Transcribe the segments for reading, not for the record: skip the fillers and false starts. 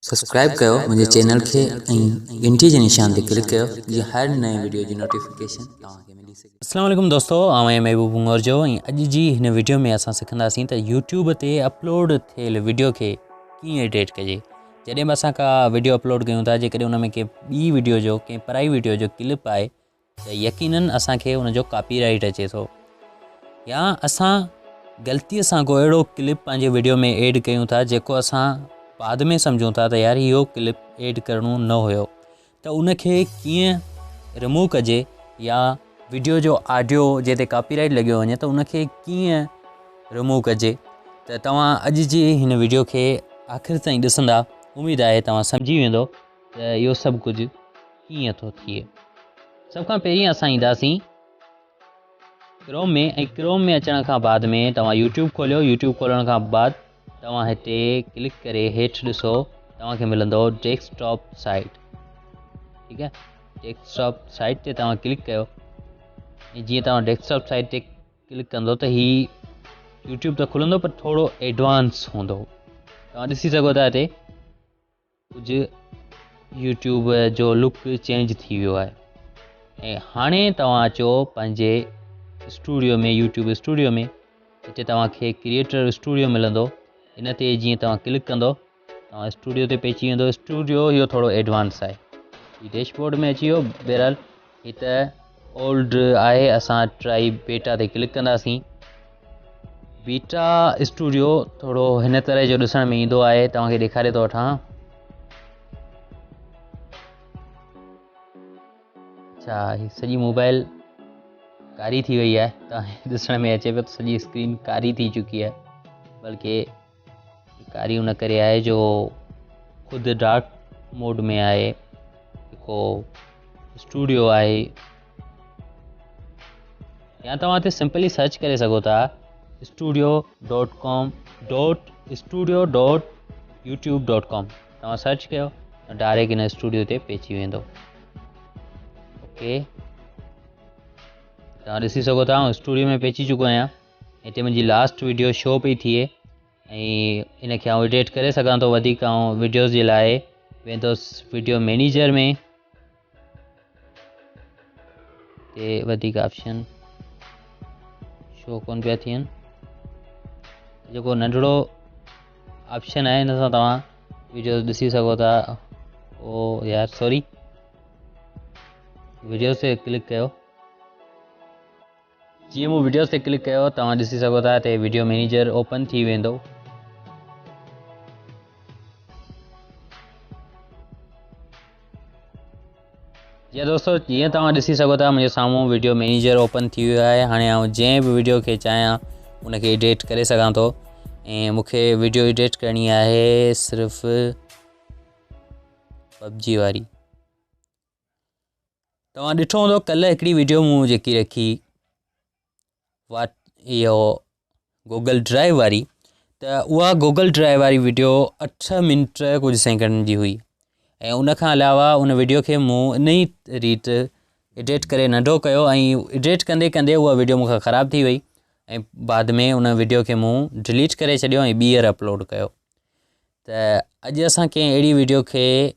Subscribe कयो मुझे channel खे ऐं घंटी जे निशान ते क्लिक कयो जीअं हर नए वीडियो जी नोटिफिकेशन तव्हांखे मिली सघे। अस्सलाम वालेकुम दोस्तों, आउं महबूब उमर जो ऐं अॼु जी हिन वीडियो में असां सिखंदासीं त यूट्यूब ते अपलोड थियल वीडियो खे कीअं एडिट कजे। जॾहिं बि असां का वीडियो अपलोड कयूं था, जेकॾहिं उन में कंहिं ॿी वीडियो जो कंहिं पराई वीडियो जो क्लिप आहे त यकीनन असांखे उनजो कॉपीराइट अचे थो, या असां ग़लतीअ सां को अहिड़ो क्लिप पंहिंजे वीडियो में ऐड कयूं था जेको असां बाद में सम्झूं था त यार इहो क्लिप ऐड करिणो न हुयो, त उनखे कीअं रिमूव कजे, या वीडियो जो ऑडियो जे ते कॉपीराइट लॻियो वञे त उनखे कीअं रिमूव कजे। त तव्हां अॼु जी हिन वीडियो खे आख़िर ताईं ॾिसंदा, उमेदु आहे तव्हां सम्झी वेंदो त इहो सभु कुझु कीअं थो थिए। सभ खां पहिरीं असां ईंदासीं क्रोम में, ऐं क्रोम में अचण खां बाद में तव्हां यूट्यूब खोलियो। यूट्यूब खोलण खां बाद तव्हां हिते क्लिक करे हेठि ॾिसो, तव्हांखे मिलंदो डेस्कटॉप साइट। ठीकु आहे, डेस्कटॉप साइट ते तव्हां क्लिक कयो, ऐं जीअं तव्हां डेस्कटॉप साइट ते क्लिक कंदो त हीउ यूट्यूब त खुलंदो, पर थोरो एडवांस हूंदो। तव्हां ॾिसी सघो था हिते कुझु यूट्यूब जो लुक चेंज थी वियो आहे। ऐं हाणे तव्हां अचो पंहिंजे स्टूडियो में, यूट्यूब स्टूडियो में। हिते तव्हांखे क्रिएटर स्टूडियो मिलंदो, इन ते जीअं तव्हां क्लिक कंदो तव्हां स्टूडियो ते पहुची वेंदो। स्टूडियो इहो थोरो एडवांस आहे, हीउ डैशबोर्ड में अची वियो। बहरहाल हीअ त ओल्ड आहे, असां ट्राई बेटा ते क्लिक कंदासीं। बीटा स्टूडियो थोरो हिन तरह जो ॾिसण में ईंदो आहे, तव्हांखे ॾेखारे थो वठां। अच्छा, हीअ सॼी मोबाइल कारी थी वई आहे, तव्हांखे ॾिसण में अचे पियो त सॼी स्क्रीन कारी थी चुकी आहे, बल्कि कारी उन करे आहे जो ख़ुदि डार्क मोड में आहे। जेको स्टूडियो आहे, या तव्हां हिते सिंपली सर्च करे सघो था studio.com/studio.youtube.com। तव्हां सर्च कयो त डायरेक्ट इन स्टूडियो ते पहुची वेंदो। ओके, तव्हां ॾिसी सघो था स्टूडियो में पहुची चुको आहियां। हिते मुंहिंजी लास्ट वीडियो शो पई थिए, ऐं इनखे आउं एडिट करे सघां थो वधीक। आउं वीडियोज़ जे लाइ वेंदुसि वीडियो मैनेजर में, ते वधीक ऑप्शन शो कोन पिया थियनि। जेको नंढड़ो ऑप्शन आहे, हिन सां तव्हां वीडियोज़ ॾिसी सघो था। ओ यार सॉरी, वीडियोज़ ते क्लिक कयो। जीअं मूं वीडियोज़ ते क्लिक कयो, तव्हां ॾिसी सघो था त वीडियो मैनेजर ओपन थी वेंदो। जी दोस्तों, जीअं तव्हां ॾिसी सघो था मुंहिंजे साम्हूं वीडियो मैनेजर ओपन थी वियो आहे। हाणे आउं जंहिं बि वीडियो खे चाहियां उनखे एडिट करे सघां थो, ऐं मूंखे वीडियो एडिट करणी आहे सिर्फ़ु पबजी वारी। तव्हां ॾिठो हूंदो कल्ह हिकिड़ी वीडियो मूं जेकी रखी इहो गूगल ड्राइव वारी, त उहा गूगल ड्राइव वारी वीडियो 8 मिंट कुझु सेकंड जी हुई। ऐं उनखां अलावा उन वीडियो खे मूं इन ई रीति एडिट करे नंढो कयो, ऐं एडिट कंदे कंदे उहा वीडियो मूंखां ख़राबु थी वई, ऐं बाद में उन वीडियो खे मूं डिलीट करे छॾियो ऐं ॿीहर अपलोड कयो। त अॼु असां कंहिं अहिड़ी वीडियो खे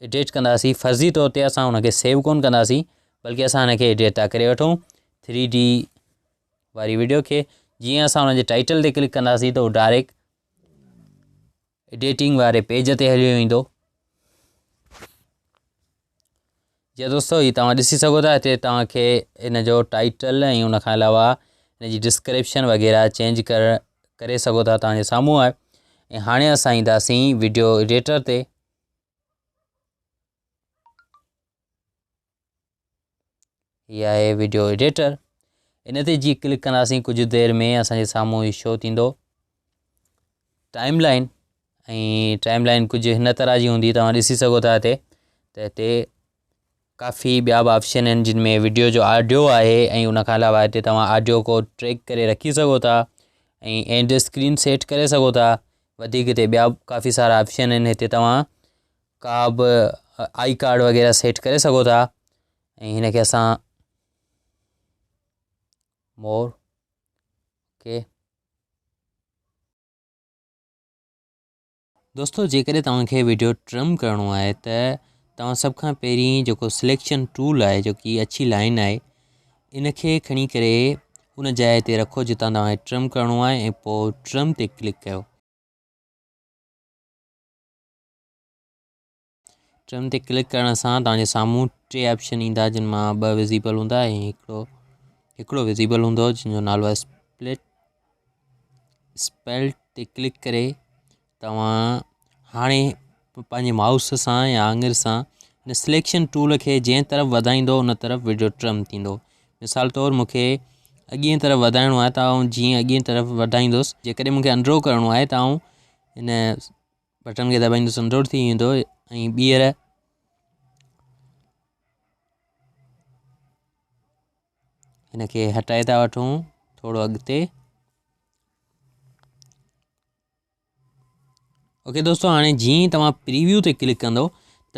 एडिट कंदासीं, फर्ज़ी तौर ते असां हुनखे सेव कोन कंदासीं, बल्कि असां हिनखे एडिट था करे वठूं 3D वारी वीडियो खे। जीअं असां हुनजे टाइटल ते क्लिक कंदासीं त उहो डायरेक्ट एडिटिंग वारे पेज ते हली वेंदो। जी दोस्तों, हीअ तव्हां ॾिसी सघो था, हिते तव्हांखे इन जो टाइटल ऐं उनखां अलावा हिन जी डिस्क्रिप्शन वग़ैरह चेंज करे सघो था, तव्हांजे साम्हूं आहे। ऐं हाणे असां ईंदासीं वीडियो एडिटर ते। हीअ आहे वीडियो एडिटर, इन ते जीअं क्लिक कंदासीं कुझु देरि में असांजे साम्हूं हीउ शो थींदो टाइमलाइन। ऐं टाइमलाइन कुझु हिन तरह जी हूंदी, तव्हां ॾिसी सघो था हिते त हिते काफ़ी ॿिया बि ऑप्शन आहिनि जिन में वीडियो जो ऑडियो आहे, ऐं उनखां अलावा हिते तव्हां ऑडियो को ट्रैक करे रखी सघो था, ऐं एंड स्क्रीन सेट करे सघो था। वधीक हिते ॿिया काफ़ी सारा ऑप्शन आहिनि, हिते तव्हां का बि आई कार्ड वग़ैरह सेट करे सघो था, ऐं हिनखे असां मोर ओके दोस्तों जेकॾहिं तव्हांखे वीडियो ट्रिम करिणो आहे त तव्हां सभ खां पहिरीं जेको सिलेक्शन टूल आहे, जेकी अच्छी लाइन आहे, इनखे खणी करे उन जाइ ते रखो जितां तव्हांखे ट्रिम करिणो आहे ऐं पोइ ट्रिम ते क्लिक कयो। ट्रिम ते क्लिक करण सां तव्हांजे साम्हूं 3 ऑप्शन ईंदा, जिन मां 2 विज़िबल हूंदा ऐं हिकिड़ो विज़िबल हूंदो जंहिंजो नालो आहे स्पेल्ट ते क्लिक करे तव्हां हाणे पंहिंजे माउस सां या आङिरि सां इन सिलेक्शन टूल खे जंहिं तरफ़ वधाईंदो उन तरफ़ वीडियो ट्रिम थींदो। मिसाल तौरु मूंखे अॻिए तरफ़ वधाइणो आहे त आउं जीअं अॻिए तरफ़ वधाईंदुसि, जेकॾहिं मूंखे अंडरो करिणो आहे त आउं इन बटन खे दबाईंदुसि, अंडरो थी वेंदो ऐं ॿीहर हिनखे हटाए था वठूं थोरो अॻिते। ओके दोस्तों, हाणे जीअं तव्हां प्रीव्यू ते क्लिक कंदो त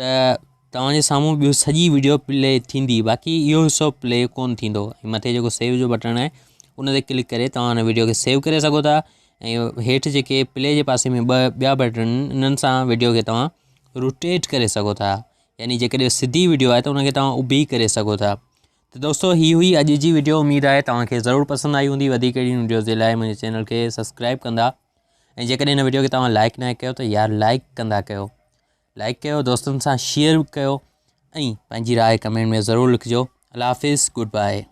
तव्हांजे साम्हूं ॿियो सॼी वीडियो प्ले थींदी, बाक़ी इहो हिसो प्ले कोन थींदो। मथे जेको सेव जो बटन आहे उन ते क्लिक करे तव्हां हुन वीडियो खे सेव करे सघो था ऐं हेठि जेके प्ले जे पासे में ॿिया बटन, इन्हनि सां वीडियो खे तव्हां रोटेट करे सघो था, यानी जेकॾहिं सिधी वीडियो आहे त उनखे तव्हां उभी करे सघो था। त दोस्तों ही हुई अॼु जी वीडियो। उमेद आहे तव्हांखे ज़रूरु पसंदि आई हूंदी। वधीक अहिड़ी वीडियोज़ जे लाइ मुंहिंजे चैनल खे सब्सक्राइब कंदा ऐं जेकॾहिं हिन वीडियो खे तव्हां लाइक न कयो त यार लाइक कंदा कयो, लाइक कयो, दोस्तनि सां शेयर कयो ऐं पंहिंजी राय कमेंट में ज़रूरु लिखिजो। अल्लाह हाफ़िज़, गुड बाय।